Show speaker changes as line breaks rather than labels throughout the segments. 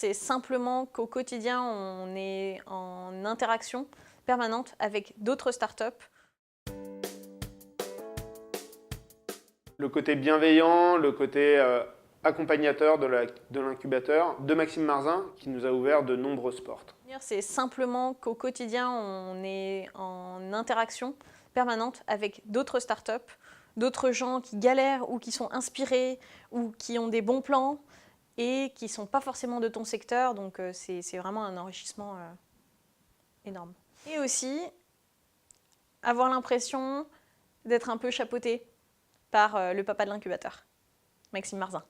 C'est simplement qu'au quotidien, on est en interaction permanente avec d'autres startups.
Le côté bienveillant, le côté accompagnateur de l'incubateur de Maxime Marzin qui nous a ouvert de nombreuses portes.
C'est simplement qu'au quotidien, on est en interaction permanente avec d'autres startups, d'autres gens qui galèrent ou qui sont inspirés ou qui ont des bons plans et qui ne sont pas forcément de ton secteur. Donc c'est vraiment un enrichissement énorme. Et aussi, avoir l'impression d'être un peu chapeauté par le papa de l'incubateur, Maxime Marzin.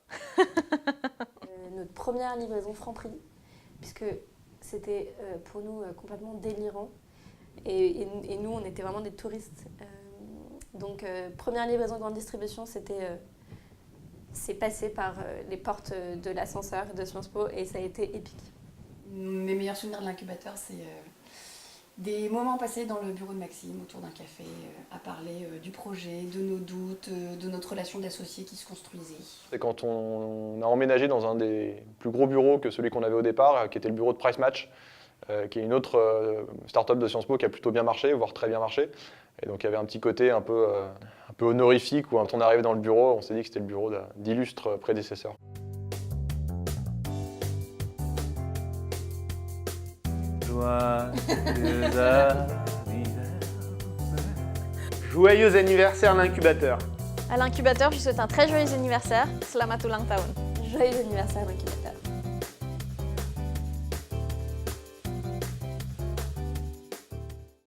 Notre première livraison Franprix, puisque c'était pour nous complètement délirant. Et nous, on était vraiment des touristes. Donc, première livraison grande distribution, c'est passé par les portes de l'ascenseur de Sciences Po et ça a été épique.
Mes meilleurs souvenirs de l'incubateur, c'est des moments passés dans le bureau de Maxime, autour d'un café, à parler du projet, de nos doutes, de notre relation d'associés qui se construisait.
C'est quand on a emménagé dans un des plus gros bureaux que celui qu'on avait au départ, qui était le bureau de Price Match, qui est une autre start-up de Sciences Po qui a plutôt bien marché, voire très bien marché. Et donc il y avait un petit côté un peu honorifique où quand on arrivait dans le bureau, on s'est dit que c'était le bureau d'illustres prédécesseurs.
Joyeux anniversaire l'incubateur.
À l'incubateur, je souhaite un très joyeux anniversaire. Selamat ulang tahun.
Joyeux anniversaire, l'incubateur.